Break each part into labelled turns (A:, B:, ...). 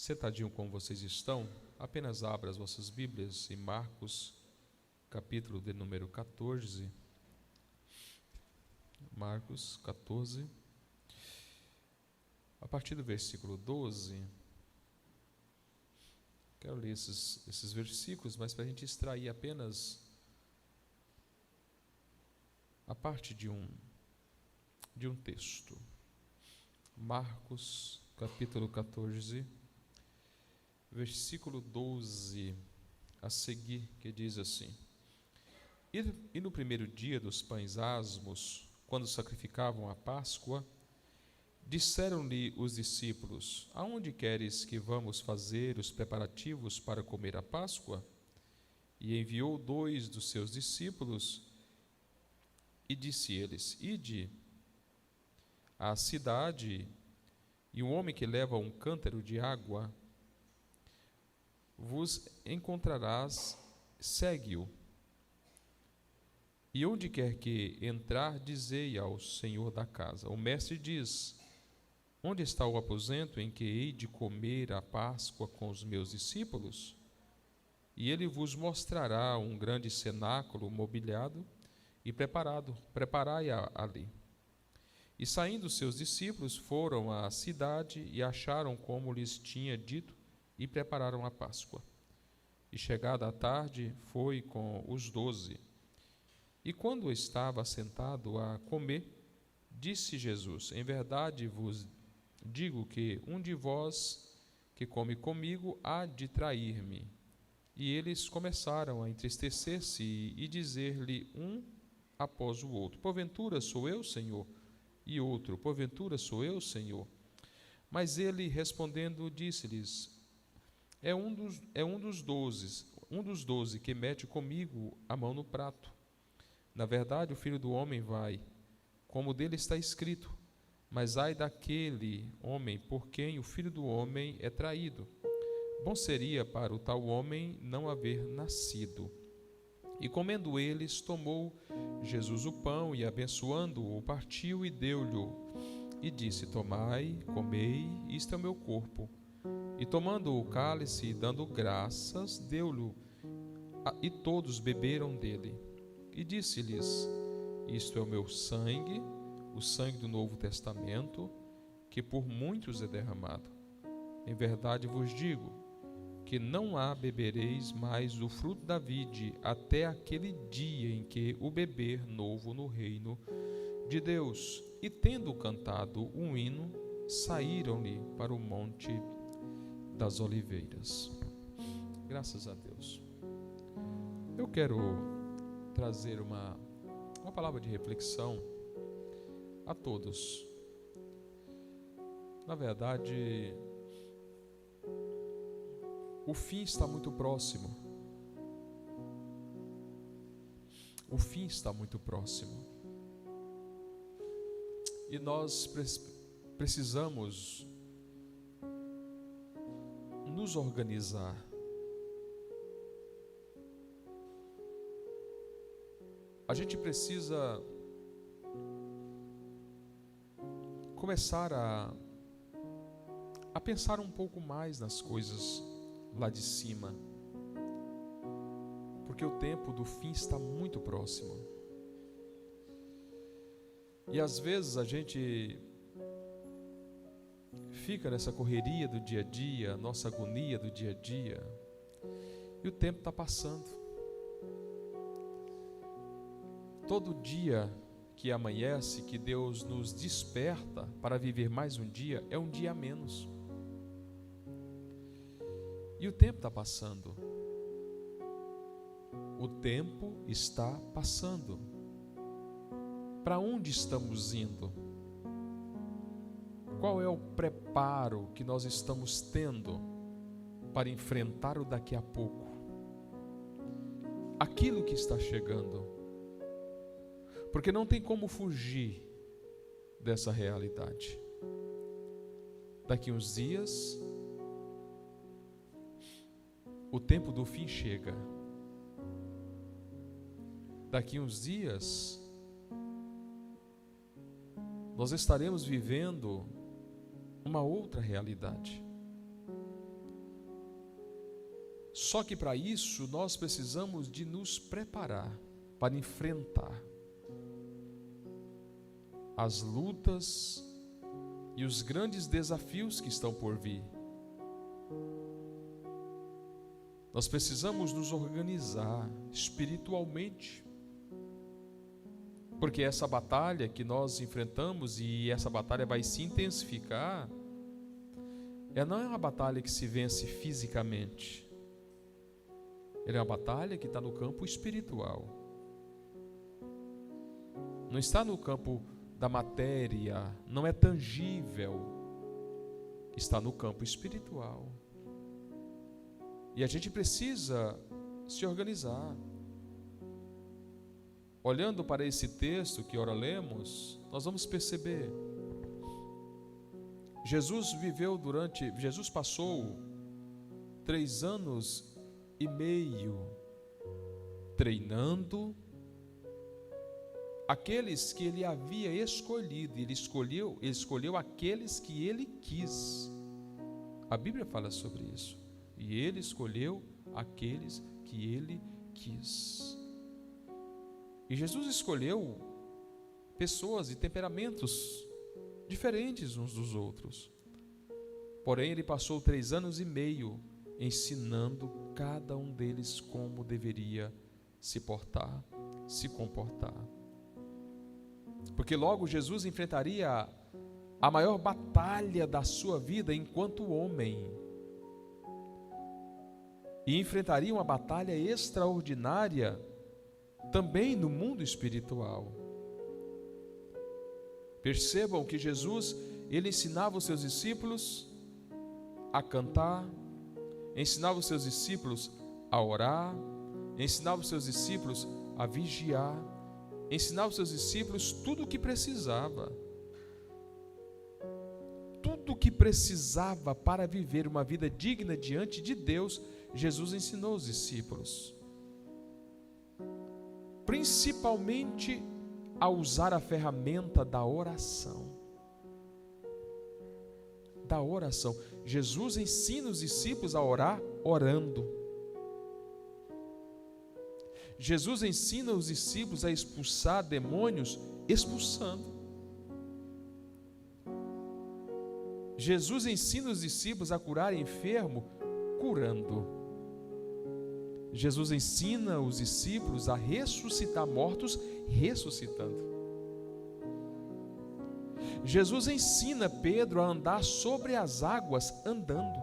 A: Sentadinho como vocês estão, apenas abra as vossas Bíblias em Marcos, capítulo de número 14. Marcos 14, a partir do versículo 12. Quero ler esses versículos, mas para a gente extrair apenas a parte de um texto. Marcos, capítulo 14, versículo 12, a seguir, que diz assim: E no primeiro dia dos pães asmos, quando sacrificavam a Páscoa, disseram-lhe os discípulos: Aonde queres que vamos fazer os preparativos para comer a Páscoa? E enviou 2 dos seus discípulos e disse-lhes: Ide à cidade, e um homem que leva um cântaro de água vos encontrarás, segue-o. E onde quer que entrar, dizei ao senhor da casa: O mestre diz: Onde está o aposento em que hei de comer a Páscoa com os meus discípulos? E ele vos mostrará um grande cenáculo mobiliado e preparai-a ali. E saindo seus discípulos, foram à cidade e acharam como lhes tinha dito e prepararam a Páscoa. E chegada a tarde, foi com os 12. E quando estava sentado a comer, disse Jesus: Em verdade vos digo que um de vós que come comigo há de trair-me. E eles começaram a entristecer-se e dizer-lhe um após o outro: Porventura sou eu, Senhor? E outro: Porventura sou eu, Senhor? Mas ele respondendo disse-lhes: É um dos 12 que mete comigo a mão no prato. Na verdade, o Filho do Homem vai, como dele está escrito, mas ai daquele homem por quem o Filho do Homem é traído. Bom seria para o tal homem não haver nascido. E comendo eles, tomou Jesus o pão e, abençoando-o, partiu e deu-lhe, e disse: Tomai, comei, isto é o meu corpo. E tomando o cálice e dando graças, deu-lhe, e todos beberam dele. E disse-lhes: Isto é o meu sangue, o sangue do Novo Testamento, que por muitos é derramado. Em verdade vos digo que não há bebereis mais do fruto da vide até aquele dia em que o beber novo no reino de Deus. E tendo cantado um hino, saíram-lhe para o monte das Oliveiras. Graças a Deus. Eu quero trazer uma palavra de reflexão a todos. Na verdade, o fim está muito próximo. O fim está muito próximo. E nós precisamos nos organizar. A gente precisa começar a pensar um pouco mais nas coisas lá de cima, porque o tempo do fim está muito próximo. E às vezes a gente fica nessa correria do dia a dia, nossa agonia do dia a dia, e o tempo está passando. Todo dia que amanhece, que Deus nos desperta para viver mais um dia, é um dia a menos. E o tempo está passando. O tempo está passando. Para onde estamos indo? Qual é o preparo que nós estamos tendo para enfrentar o daqui a pouco? Aquilo que está chegando. Porque não tem como fugir dessa realidade. Daqui uns dias, o tempo do fim chega. Daqui uns dias, nós estaremos vivendo uma outra realidade. Só que para isso nós precisamos de nos preparar para enfrentar as lutas e os grandes desafios que estão por vir. Nós precisamos nos organizar espiritualmente, porque essa batalha que nós enfrentamos, e essa batalha vai se intensificar, ela não é uma batalha que se vence fisicamente, ela é uma batalha que está no campo espiritual, não está no campo da matéria, não é tangível, está no campo espiritual. E a gente precisa se organizar. Olhando para esse texto que ora lemos, nós vamos perceber. Jesus passou 3 anos e meio treinando aqueles que ele havia escolhido. Ele escolheu aqueles que ele quis. A Bíblia fala sobre isso. E ele escolheu aqueles que ele quis. E Jesus escolheu pessoas e temperamentos diferentes uns dos outros. Porém, ele passou 3 anos e meio ensinando cada um deles como deveria se portar, se comportar. Porque logo Jesus enfrentaria a maior batalha da sua vida enquanto homem. E enfrentaria uma batalha extraordinária também no mundo espiritual. Percebam que Jesus, ele ensinava os seus discípulos a cantar, ensinava os seus discípulos a orar, ensinava os seus discípulos a vigiar, ensinava os seus discípulos tudo o que precisava. Tudo o que precisava para viver uma vida digna diante de Deus, Jesus ensinou os discípulos. Principalmente a usar a ferramenta da oração. Da oração. Jesus ensina os discípulos a orar orando. Jesus ensina os discípulos a expulsar demônios expulsando. Jesus ensina os discípulos a curar enfermo curando. Jesus ensina os discípulos a ressuscitar mortos ressuscitando. Jesus ensina Pedro a andar sobre as águas andando.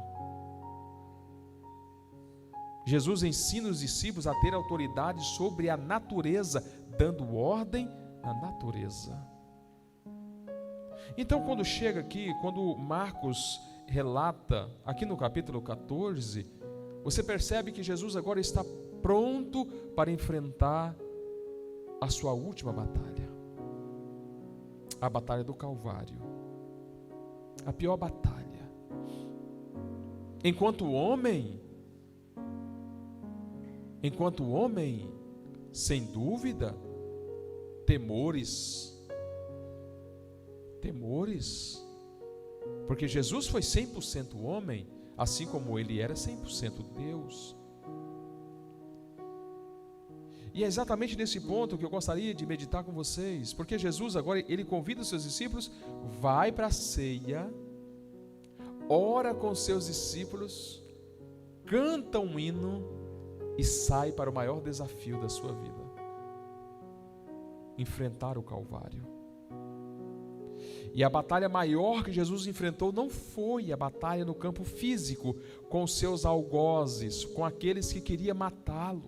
A: Jesus ensina os discípulos a ter autoridade sobre a natureza, dando ordem à natureza. Então, quando chega aqui, quando Marcos relata, aqui no capítulo 14, você percebe que Jesus agora está pronto para enfrentar a sua última batalha. A batalha do Calvário. A pior batalha. Enquanto homem, sem dúvida, temores, porque Jesus foi 100% homem, assim como ele era 100% Deus. E é exatamente nesse ponto que eu gostaria de meditar com vocês, porque Jesus agora, ele convida os seus discípulos, vai para a ceia, ora com os seus discípulos, canta um hino e sai para o maior desafio da sua vida: enfrentar o Calvário. E a batalha maior que Jesus enfrentou não foi a batalha no campo físico, com os seus algozes, com aqueles que queriam matá-lo,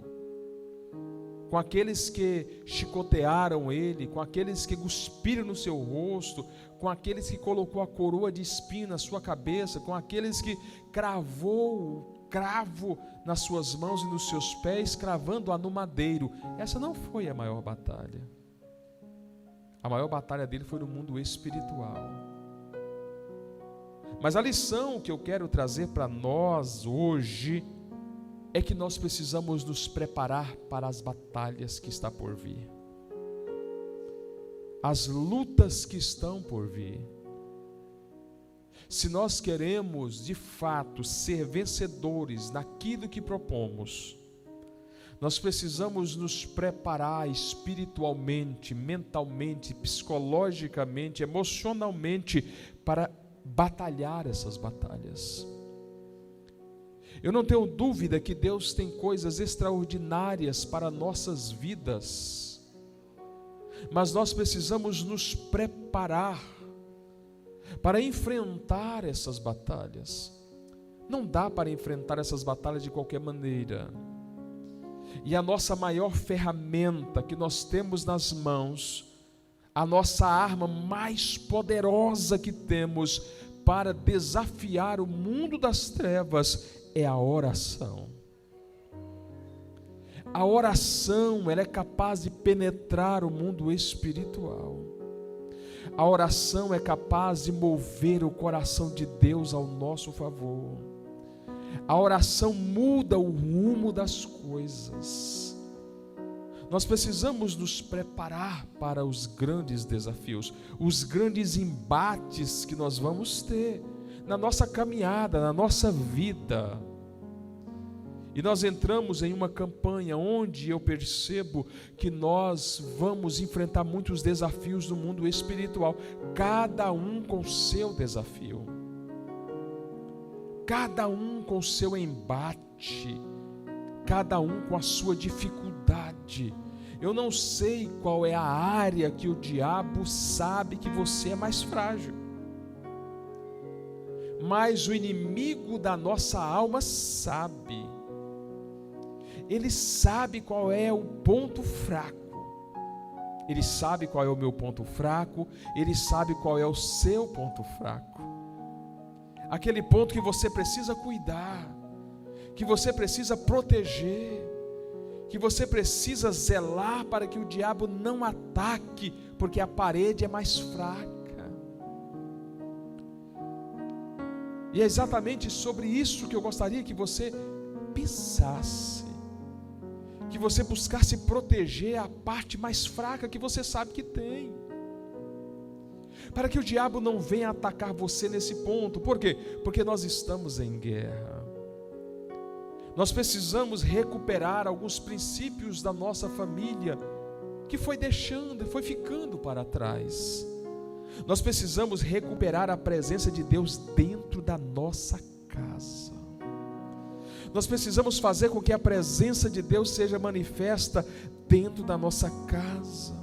A: com aqueles que chicotearam ele, com aqueles que cuspiram no seu rosto, com aqueles que colocou a coroa de espinho na sua cabeça, com aqueles que cravou o cravo nas suas mãos e nos seus pés, cravando-a no madeiro. Essa não foi a maior batalha. A maior batalha dele foi no mundo espiritual. Mas a lição que eu quero trazer para nós hoje é que nós precisamos nos preparar para as batalhas que está por vir. As lutas que estão por vir. Se nós queremos, de fato, ser vencedores naquilo que propomos, nós precisamos nos preparar espiritualmente, mentalmente, psicologicamente, emocionalmente, para batalhar essas batalhas. Eu não tenho dúvida que Deus tem coisas extraordinárias para nossas vidas, mas nós precisamos nos preparar para enfrentar essas batalhas. Não dá para enfrentar essas batalhas de qualquer maneira. E a nossa maior ferramenta que nós temos nas mãos, a nossa arma mais poderosa que temos para desafiar o mundo das trevas é a oração. A oração, ela é capaz de penetrar o mundo espiritual. A oração é capaz de mover o coração de Deus ao nosso favor. A oração muda o rumo das coisas. Nós precisamos nos preparar para os grandes desafios, os grandes embates que nós vamos ter na nossa caminhada, na nossa vida. E nós entramos em uma campanha onde eu percebo que nós vamos enfrentar muitos desafios no mundo espiritual, cada um com o seu desafio, cada um com o seu embate, cada um com a sua dificuldade. Eu não sei qual é a área que o diabo sabe que você é mais frágil, mas o inimigo da nossa alma sabe. Ele sabe qual é o ponto fraco. Ele sabe qual é o meu ponto fraco. Ele sabe qual é o seu ponto fraco. Aquele ponto que você precisa cuidar, que você precisa proteger, que você precisa zelar para que o diabo não ataque, porque a parede é mais fraca. E é exatamente sobre isso que eu gostaria que você pensasse, que você buscasse proteger a parte mais fraca que você sabe que tem, para que o diabo não venha atacar você nesse ponto. Por quê? Porque nós estamos em guerra. Nós precisamos recuperar alguns princípios da nossa família que foi ficando para trás. Nós precisamos recuperar a presença de Deus dentro da nossa casa. Nós precisamos fazer com que a presença de Deus seja manifesta dentro da nossa casa,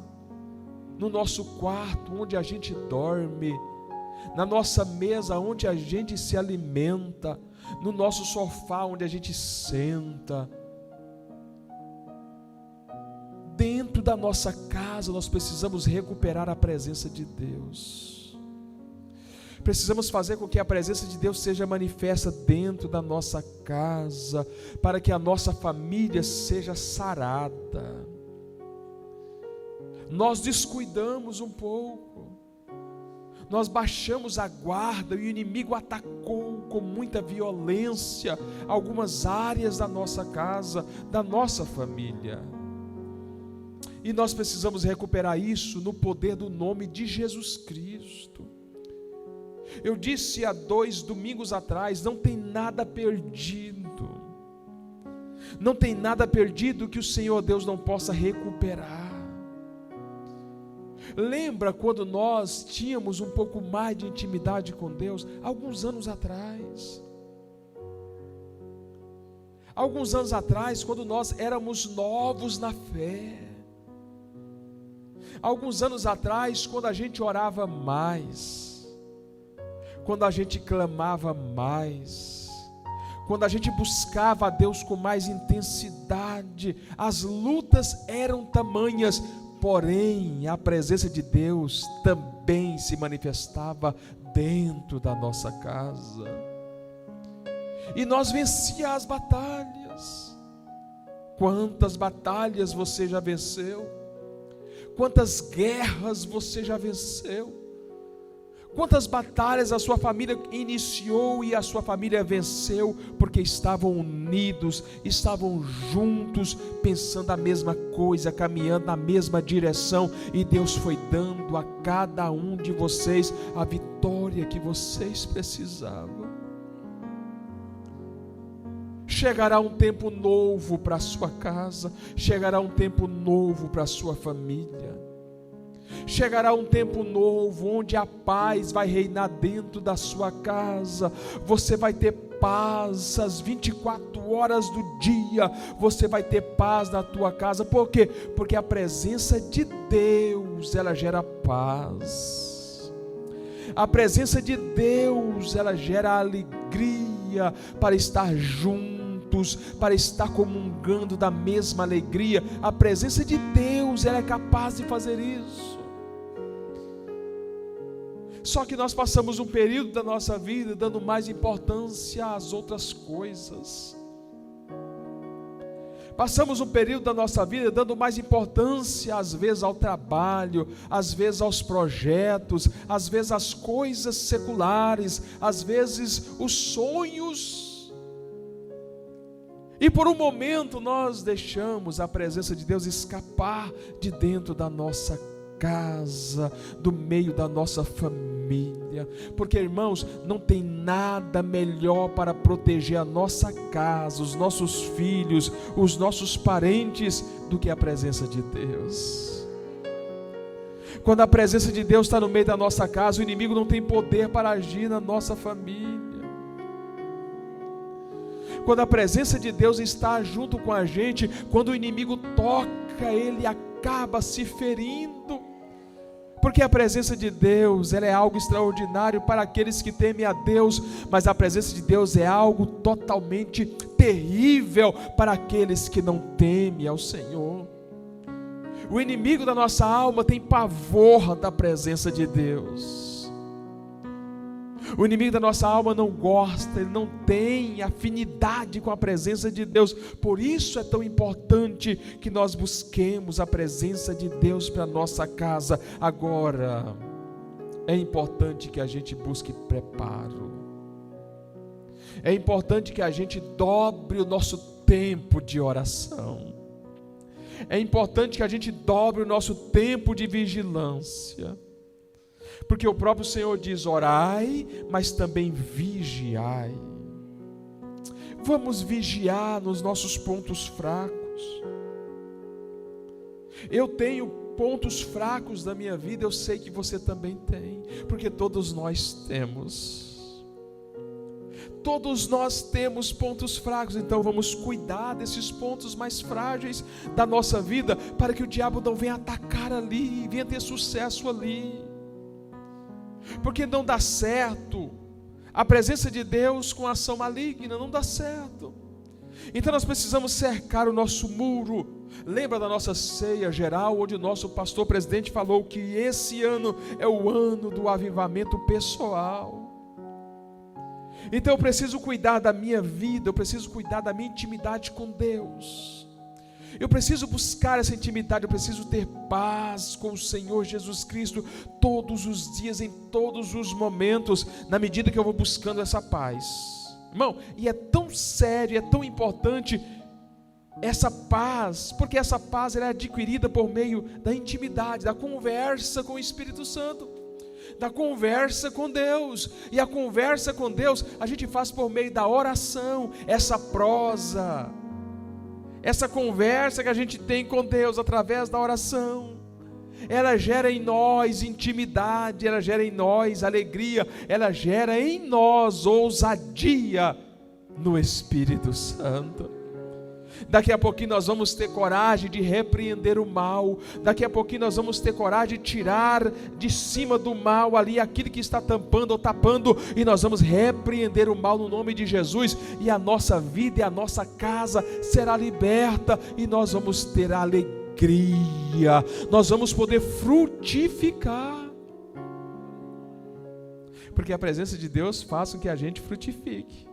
A: no nosso quarto, onde a gente dorme, na nossa mesa, onde a gente se alimenta, no nosso sofá, onde a gente senta. Dentro da nossa casa, nós precisamos recuperar a presença de Deus. Precisamos fazer com que a presença de Deus seja manifesta dentro da nossa casa, para que a nossa família seja sarada. Nós descuidamos um pouco, nós baixamos a guarda e o inimigo atacou com muita violência algumas áreas da nossa casa, da nossa família. E nós precisamos recuperar isso no poder do nome de Jesus Cristo. Eu disse há 2 domingos atrás, não tem nada perdido. Não tem nada perdido que o Senhor Deus não possa recuperar. Lembra quando nós tínhamos um pouco mais de intimidade com Deus, alguns anos atrás? Alguns anos atrás, quando nós éramos novos na fé. Alguns anos atrás, quando a gente orava mais, quando a gente clamava mais, quando a gente buscava a Deus com mais intensidade, as lutas eram tamanhas, porém a presença de Deus também se manifestava dentro da nossa casa, e nós vencíamos as batalhas. Quantas batalhas você já venceu? Quantas guerras você já venceu?
B: Quantas batalhas a sua família iniciou e a sua família venceu, porque estavam unidos, estavam juntos, pensando a mesma coisa, caminhando na mesma direção, e Deus foi dando a cada um de vocês a vitória que vocês precisavam. Chegará um tempo novo para a sua casa, chegará um tempo novo para a sua família. Chegará um tempo novo, onde a paz vai reinar dentro da sua casa. Você vai ter paz às 24 horas do dia. Você vai ter paz na tua casa. Por quê? Porque a presença de Deus, ela gera paz. A presença de Deus, ela gera alegria para estar juntos, para estar comungando da mesma alegria. A presença de Deus, ela é capaz de fazer isso. Só que nós passamos um período da nossa vida dando mais importância às outras coisas. Passamos um período da nossa vida dando mais importância, às vezes, ao trabalho, às vezes aos projetos, às vezes às coisas seculares, às vezes os sonhos. E por um momento nós deixamos a presença de Deus escapar de dentro da nossa casa, do meio da nossa família, porque, irmãos, não tem nada melhor para proteger a nossa casa, os nossos filhos, os nossos parentes, do que a presença de Deus. Quando a presença de Deus está no meio da nossa casa, o inimigo não tem poder para agir na nossa família. Quando a presença de Deus está junto com a gente, quando o inimigo toca, ele acaba se ferindo. Porque a presença de Deus, ela é algo extraordinário para aqueles que temem a Deus, mas a presença de Deus é algo totalmente terrível para aqueles que não temem ao Senhor. O inimigo da nossa alma tem pavor da presença de Deus. O inimigo da nossa alma não gosta, ele não tem afinidade com a presença de Deus. Por isso é tão importante que nós busquemos a presença de Deus para a nossa casa. Agora, é importante que a gente busque preparo. É importante que a gente dobre o nosso tempo de oração. É importante que a gente dobre o nosso tempo de vigilância. Porque o próprio Senhor diz: orai, mas também vigiai. Vamos vigiar nos nossos pontos fracos. Eu tenho pontos fracos da minha vida, eu sei que você também tem, porque todos nós temos. Todos nós temos pontos fracos, então vamos cuidar desses pontos mais frágeis da nossa vida, para que o diabo não venha atacar ali, venha ter sucesso ali. Porque não dá certo a presença de Deus com ação maligna, não dá certo. Então nós precisamos cercar o nosso muro. Lembra da nossa ceia geral, onde o nosso pastor presidente falou que esse ano é o ano do avivamento pessoal. Então eu preciso cuidar da minha vida, eu preciso cuidar da minha intimidade com Deus. Eu preciso buscar essa intimidade, eu preciso ter paz com o Senhor Jesus Cristo todos os dias, em todos os momentos, na medida que eu vou buscando essa paz. Irmão, e é tão sério, é tão importante essa paz, porque essa paz ela é adquirida por meio da intimidade, da conversa com o Espírito Santo, da conversa com Deus. E a conversa com Deus a gente faz por meio da oração, essa prosa, essa conversa que a gente tem com Deus através da oração, ela gera em nós intimidade, ela gera em nós alegria, ela gera em nós ousadia no Espírito Santo. Daqui a pouquinho nós vamos ter coragem de repreender o mal. Daqui a pouquinho nós vamos ter coragem de tirar de cima do mal ali aquilo que está tampando ou tapando, e nós vamos repreender o mal no nome de Jesus, e a nossa vida e a nossa casa será liberta, e nós vamos ter alegria, nós vamos poder frutificar, porque a presença de Deus faz com que a gente frutifique.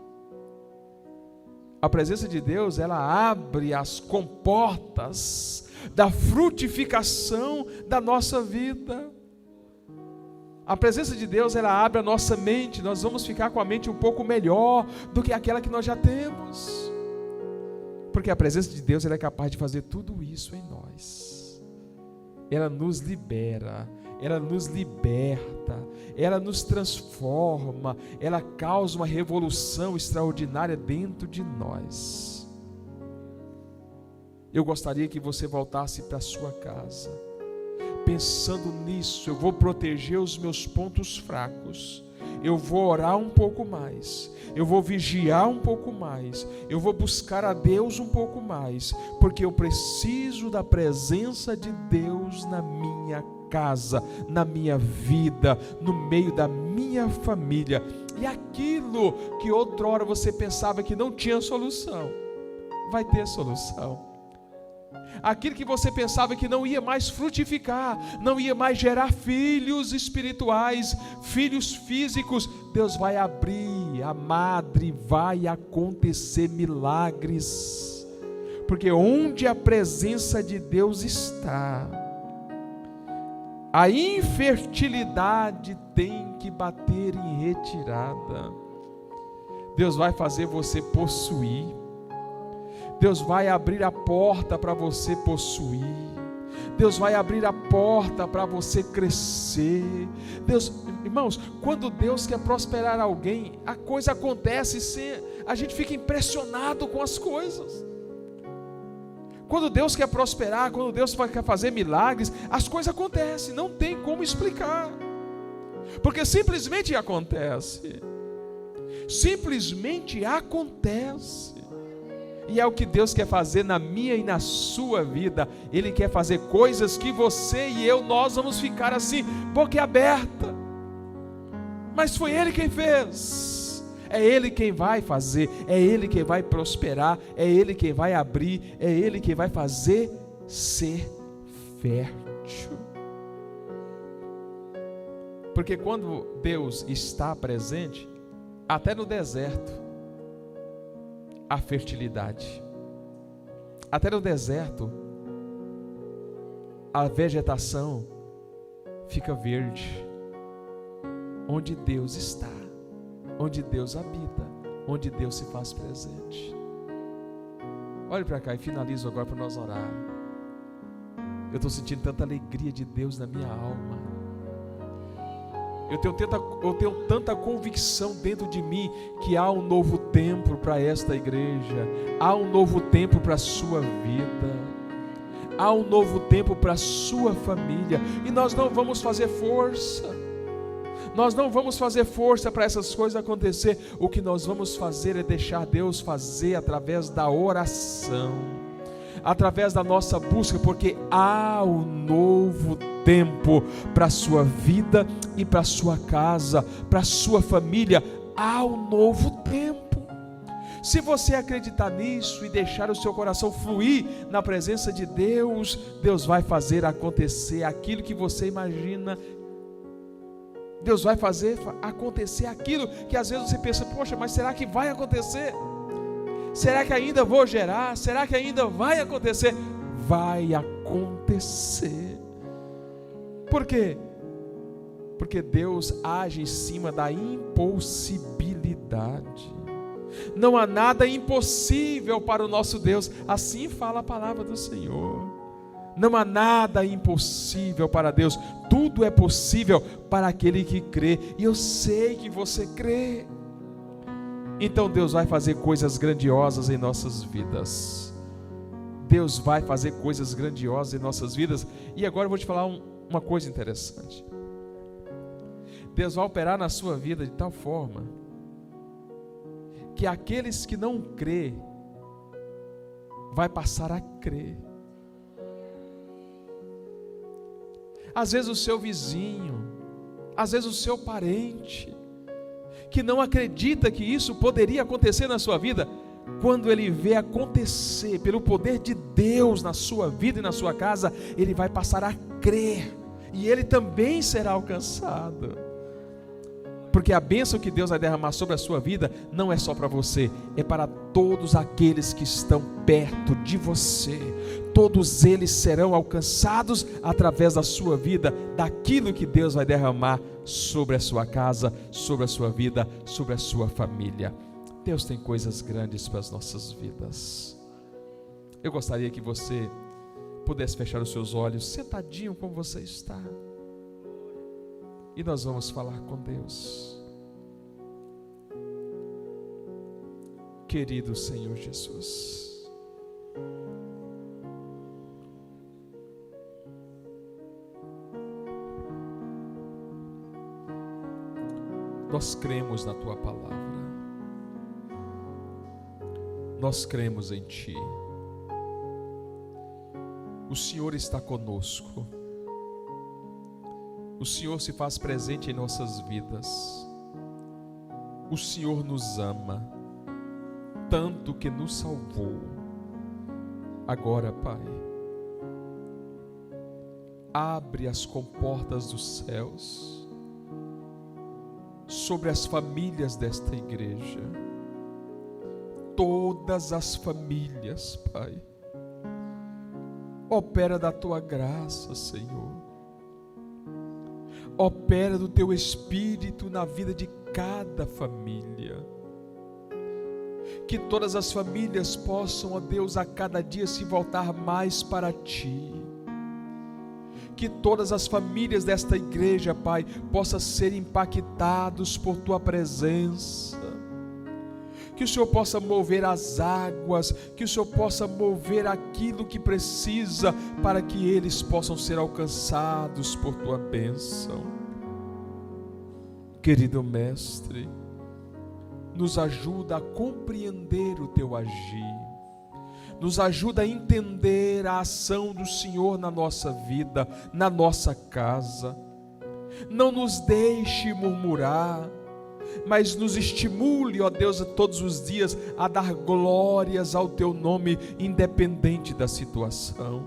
B: A presença de Deus, ela abre as comportas da frutificação da nossa vida. A presença de Deus, ela abre a nossa mente, nós vamos ficar com a mente um pouco melhor do que aquela que nós já temos. Porque a presença de Deus, ela é capaz de fazer tudo isso em nós. Ela nos libera, ela nos liberta, ela nos transforma, ela causa uma revolução extraordinária dentro de nós. Eu gostaria que você voltasse para a sua casa, pensando nisso. Eu vou proteger os meus pontos fracos, eu vou orar um pouco mais, eu vou vigiar um pouco mais, eu vou buscar a Deus um pouco mais, porque eu preciso da presença de Deus na minha casa, na minha vida, no meio da minha família. E aquilo que outrora você pensava que não tinha solução, vai ter solução. Aquilo que você pensava que não ia mais frutificar, não ia mais gerar filhos espirituais, filhos físicos, Deus vai abrir, a madre, vai acontecer milagres, porque onde a presença de Deus está, a infertilidade tem que bater em retirada. Deus vai fazer você possuir, Deus vai abrir a porta para você possuir, Deus vai abrir a porta para você crescer. Deus, irmãos, quando Deus quer prosperar alguém, a coisa acontece, a gente fica impressionado com as coisas. Quando Deus quer prosperar, quando Deus quer fazer milagres, as coisas acontecem, não tem como explicar, porque simplesmente acontece, simplesmente acontece. E é o que Deus quer fazer na minha e na sua vida. Ele quer fazer coisas que você e eu, nós vamos ficar assim, boca aberta. Mas foi Ele quem fez. É Ele quem vai fazer, é Ele quem vai prosperar, é Ele quem vai abrir, é Ele quem vai fazer ser fértil. Porque quando Deus está presente, até no deserto, a fertilidade. Até no deserto, a vegetação fica verde. Onde Deus está, onde Deus habita, onde Deus se faz presente. Olhe para cá e finalizo agora para nós orar. Eu estou sentindo tanta alegria de Deus na minha alma. Eu tenho tanta convicção dentro de mim que há um novo tempo para esta igreja, há um novo tempo para a sua vida, há um novo tempo para a sua família, e nós não vamos fazer força, nós não vamos fazer força para essas coisas acontecer. O que nós vamos fazer é deixar Deus fazer através da oração, através da nossa busca, porque há um novo tempo para a sua vida e para a sua casa, para a sua família. Há um novo tempo. Se você acreditar nisso e deixar o seu coração fluir na presença de Deus, Deus vai fazer acontecer aquilo que você imagina. Deus vai fazer acontecer aquilo que às vezes você pensa, poxa, mas será que vai acontecer? Será que ainda vou gerar? Será que ainda vai acontecer? Vai acontecer. Por quê? Porque Deus age em cima da impossibilidade. Não há nada impossível para o nosso Deus. Assim fala a palavra do Senhor. Não há nada impossível para Deus. Tudo é possível para aquele que crê. E eu sei que você crê. Então Deus vai fazer coisas grandiosas em nossas vidas. Deus vai fazer coisas grandiosas em nossas vidas. E agora eu vou te falar uma coisa interessante. Deus vai operar na sua vida de tal forma que aqueles que não crê vai passar a crer. Às vezes o seu vizinho, às vezes o seu parente, que não acredita que isso poderia acontecer na sua vida, quando ele vê acontecer pelo poder de Deus na sua vida e na sua casa, ele vai passar a crer, e ele também será alcançado. Porque a bênção que Deus vai derramar sobre a sua vida não é só para você, é para todos aqueles que estão perto de você. todos eles serão alcançados através da sua vida, daquilo que Deus vai derramar sobre a sua casa, sobre a sua vida, sobre a sua família. Deus tem coisas grandes para as nossas vidas. Eu gostaria que você pudesse fechar os seus olhos, sentadinho como você está, e nós vamos falar com Deus. Querido Senhor Jesus, nós cremos na Tua palavra, nós cremos em Ti. O Senhor está conosco, o Senhor se faz presente em nossas vidas, o Senhor nos ama, tanto que nos salvou. Agora, Pai, abre as comportas dos céus sobre as famílias desta igreja, todas as famílias, Pai. Opera da Tua graça, Senhor. Opera do Teu Espírito na vida de cada família. Que todas as famílias possam, ó Deus, a cada dia se voltar mais para Ti. Que todas as famílias desta igreja, Pai, possam ser impactados por Tua presença. Que o Senhor possa mover as águas, que o Senhor possa mover aquilo que precisa para que eles possam ser alcançados por Tua bênção. Querido Mestre, nos ajuda a compreender o Teu agir, nos ajuda a entender a ação do Senhor na nossa vida, na nossa casa. Não nos deixe murmurar, mas nos estimule, ó Deus, todos os dias a dar glórias ao Teu nome, independente da situação.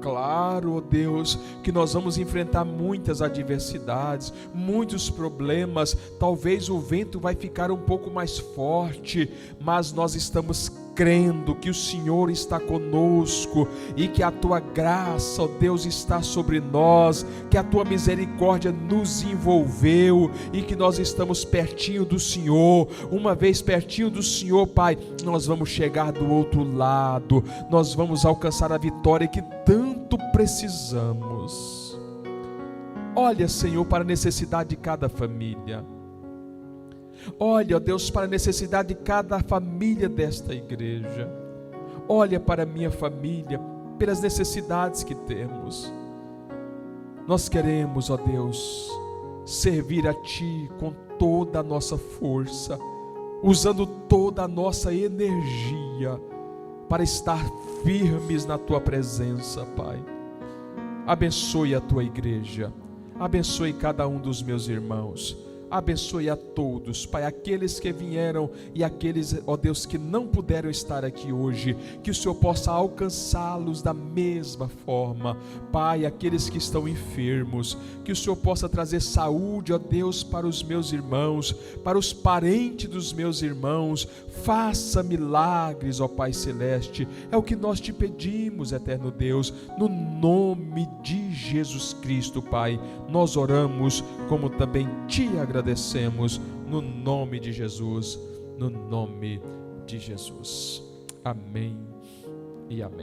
B: Claro, ó Deus, que nós vamos enfrentar muitas adversidades, muitos problemas, talvez o vento vai ficar um pouco mais forte, mas nós estamos crendo que o Senhor está conosco e que a Tua graça, ó Deus, está sobre nós, que a Tua misericórdia nos envolveu e que nós estamos pertinho do Senhor. Uma vez pertinho do Senhor, Pai, nós vamos chegar do outro lado, nós vamos alcançar a vitória que tanto precisamos. Olha, Senhor, para a necessidade de cada família. Olha, ó Deus, para a necessidade de cada família desta igreja. Olha para a minha família, pelas necessidades que temos. Nós queremos, ó Deus, servir a Ti com toda a nossa força, usando toda a nossa energia para estar firmes na Tua presença, Pai. Abençoe a Tua igreja, abençoe cada um dos meus irmãos, abençoe a todos, Pai, aqueles que vieram e aqueles, ó Deus, que não puderam estar aqui hoje, que o Senhor possa alcançá-los da mesma forma, Pai, aqueles que estão enfermos, que o Senhor possa trazer saúde, ó Deus, para os meus irmãos, para os parentes dos meus irmãos. Faça milagres, ó Pai Celeste, é o que nós Te pedimos, eterno Deus, no nome de Jesus Cristo, Pai, nós oramos, como também Te agradecemos, no nome de Jesus, no nome de Jesus. Amém e amém.